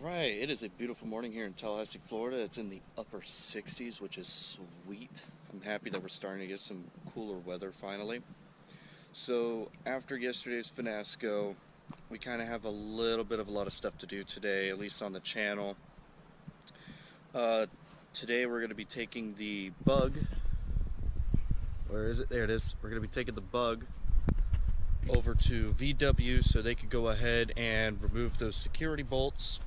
Alright, it is a beautiful morning here in Tallahassee, Florida. It's in the upper 60s, which is sweet. I'm happy that we're starting to get some cooler weather finally. So, after yesterday's fiasco, we kind of have a lot of stuff to do today, at least on the channel. Today we're going to be taking the bug. Where is it? There it is. We're going to be taking the bug over to VW so they could go ahead and remove those security bolts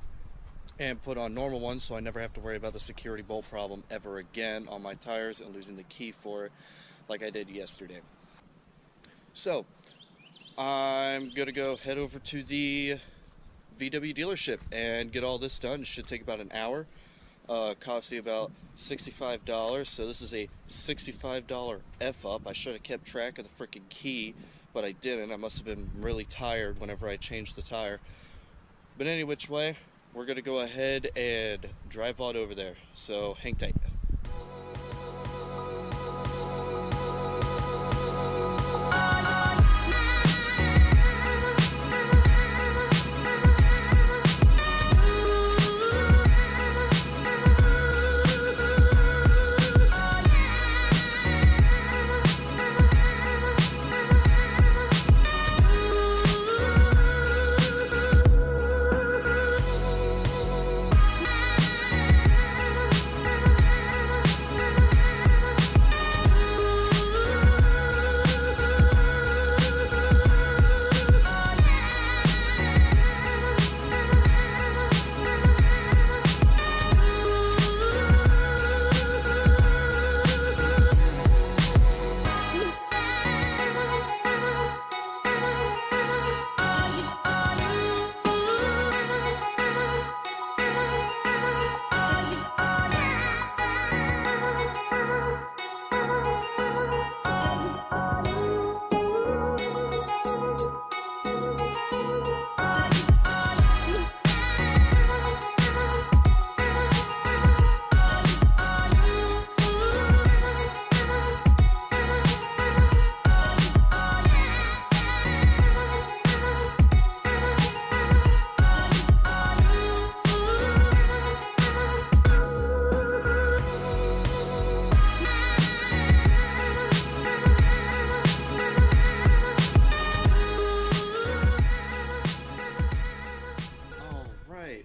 and put on normal ones, so I never have to worry about the security bolt problem ever again on my tires and losing the key for it like I did yesterday. So I'm gonna go head over to the VW dealership and get all this done. It should take about an hour. Costs you about $65, so this is a $65 F-up. I should have kept track of the freaking key, but I didn't. I must have been really tired whenever I changed the tire. But any which way, we're going to go ahead and drive on over there. So hang tight.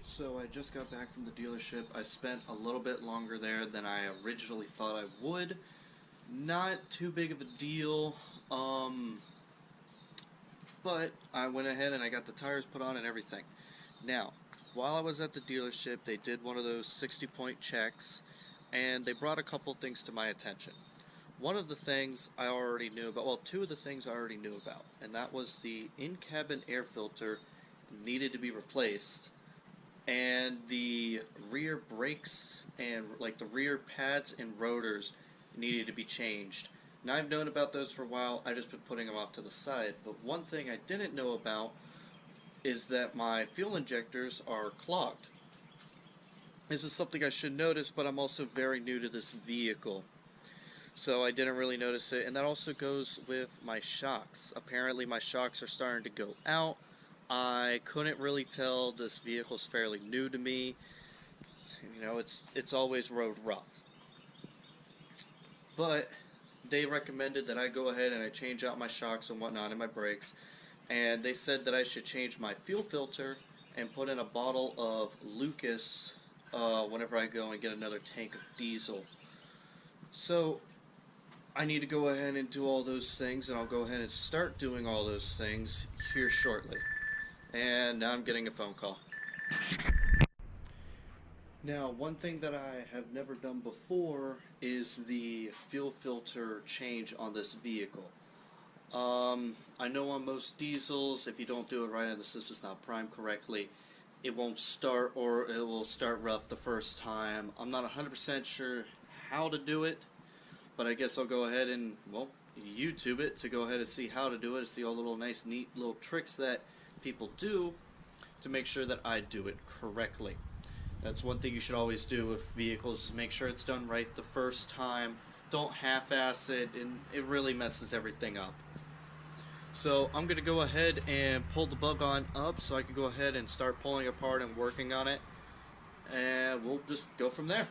So I just got back from the dealership. I spent a little bit longer there than I originally thought I would. Not too big of a deal, but I went ahead and I got the tires put on and everything. Now, while I was at the dealership, they did one of those 60-point checks, and they brought a couple things to my attention. One of the things I already knew about, well, two of the things I already knew about, and that was the in-cabin air filter needed to be replaced, and the rear brakes and like the rear pads and rotors needed to be changed. Now, I've known about those for a while. I've just been putting them off to the side. But one thing I didn't know about is that my fuel injectors are clogged. This is something I should notice, but I'm also very new to this vehicle, so I didn't really notice it. And that also goes with my shocks. Apparently my shocks are starting to go out. I couldn't really tell. This vehicle's fairly new to me. You know, it's always road rough. But they recommended that I go ahead and I change out my shocks and whatnot and my brakes. And they said that I should change my fuel filter and put in a bottle of Lucas whenever I go and get another tank of diesel. So I need to go ahead and do all those things, and I'll go ahead and start doing all those things here shortly. And now I'm getting a phone call. Now, one thing that I have never done before is the fuel filter change on this vehicle. I know on most diesels, if you don't do it right and the system's not primed correctly, it won't start, or it will start rough the first time. I'm not 100% sure how to do it, but I guess I'll go ahead and, well, YouTube it to go ahead and see how to do it, see all the little nice, neat little tricks that people do to make sure that I do it correctly. That's one thing you should always do with vehicles, is make sure it's done right the first time. Don't half-ass it, and it really messes everything up. So I'm gonna go ahead and pull the bug on up so I can go ahead and start pulling apart and working on it, and we'll just go from there.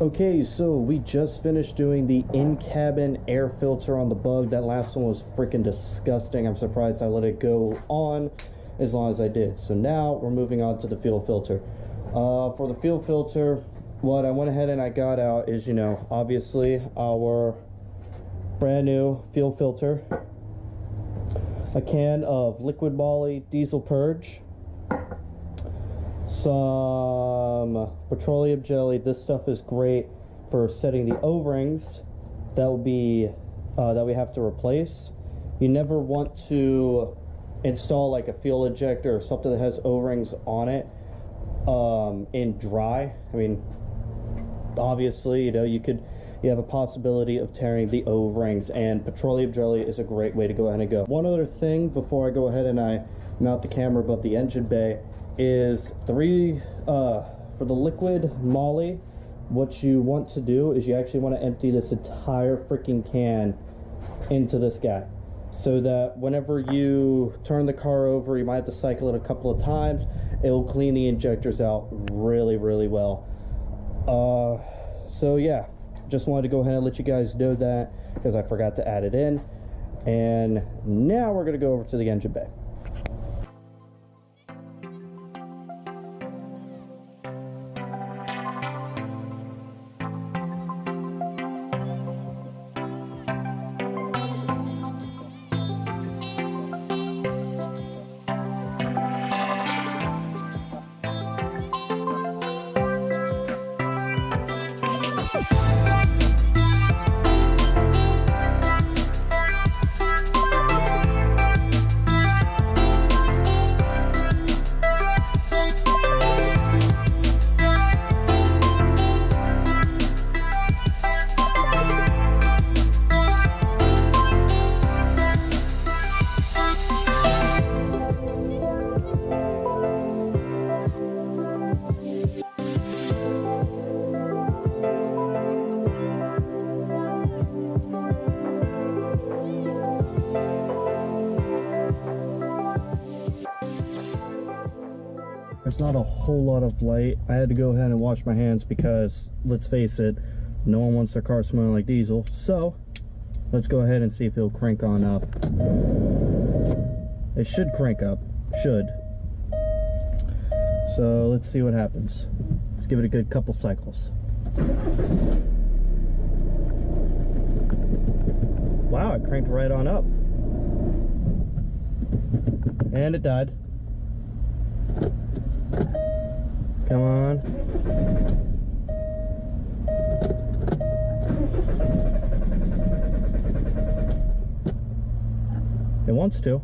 Okay, so we just finished doing the in-cabin air filter on the bug. That last one was freaking disgusting. I'm surprised I let it go on as long as I did. So now we're moving on to the fuel filter. For the fuel filter, what I went ahead and I got out is, you know, obviously our brand new fuel filter, a can of liquid moly diesel purge, some petroleum jelly. This stuff is great for setting the O-rings that will be that we have to replace. You never want to install like a fuel injector or something that has O-rings on it in dry. I mean, obviously, you know, you have a possibility of tearing the O-rings, and petroleum jelly is a great way to go ahead and go. One other thing before I go ahead and I mount the camera above the engine bay is for the liquid moly, what you want to do is you actually want to empty this entire freaking can into this guy, so that whenever you turn the car over, you might have to cycle it a couple of times. It will clean the injectors out really, really well. So yeah, just wanted to go ahead and let you guys know that because I forgot to add it in. And now we're going to go over to the engine bay. There's not a whole lot of light. I had to go ahead and wash my hands because, let's face it, no one wants their car smelling like diesel. So let's go ahead and see if it'll crank on up. It should crank up. Should. So let's see what happens. Let's give it a good couple cycles. Wow, it cranked right on up. And it died. Come on. It wants to.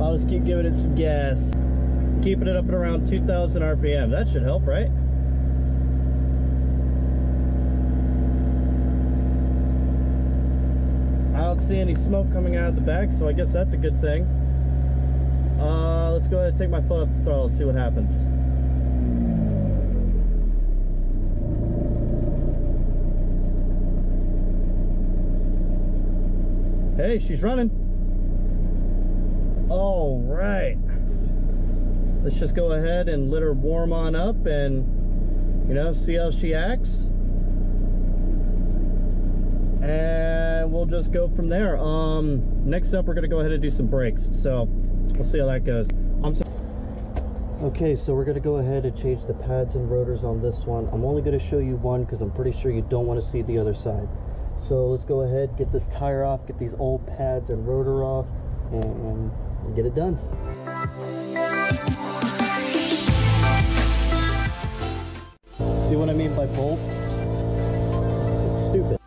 I'll just keep giving it some gas. Keeping it up at around 2,000 RPM. That should help, right? don't see any smoke coming out of the back, so I guess that's a good thing. Let's go ahead and take my foot off the throttle and see what happens. Hey, she's running. All right. Let's just go ahead and let her warm on up and, you know, see how she acts. And we'll just go from there. Next up, we're gonna go ahead and do some brakes. So we'll see how that goes. Okay, so we're gonna go ahead and change the pads and rotors on this one. I'm only gonna show you one because I'm pretty sure you don't want to see the other side. So let's go ahead, get this tire off, get these old pads and rotor off, and get it done. See what I mean by bolts? It's stupid.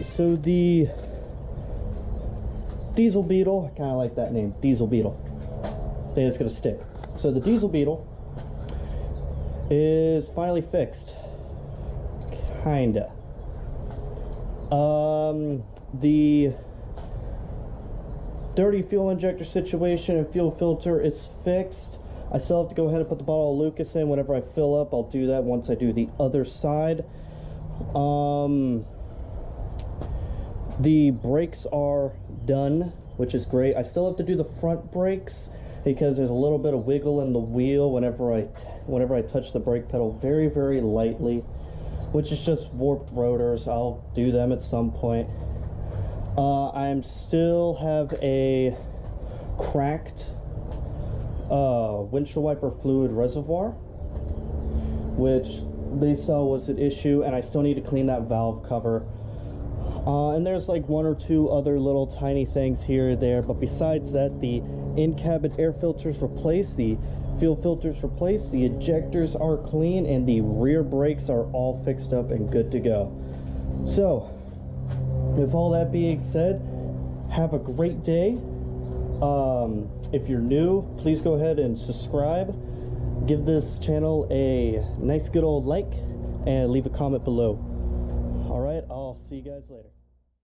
So the Diesel Beetle, I kind of like that name, Diesel Beetle. I think it's gonna stick. So the Diesel Beetle is finally fixed, kinda. The dirty fuel injector situation and fuel filter is fixed. I still have to go ahead and put the bottle of Lucas in whenever I fill up. I'll do that once I do the other side. The brakes are done, which is great. I still have to do the front brakes because there's a little bit of wiggle in the wheel whenever I touch the brake pedal very, very lightly, which is just warped rotors. I'll do them at some point. I still have a cracked windshield wiper fluid reservoir, which they saw was an issue, and I still need to clean that valve cover. And there's like one or two other little tiny things here or there, but besides that, the in-cabin air filters replaced, the fuel filters replaced, the ejectors are clean, and the rear brakes are all fixed up and good to go. So with all that being said, have a great day. If you're new, please go ahead and subscribe, give this channel a nice good old like, and leave a comment below. All right, I'll see you guys later.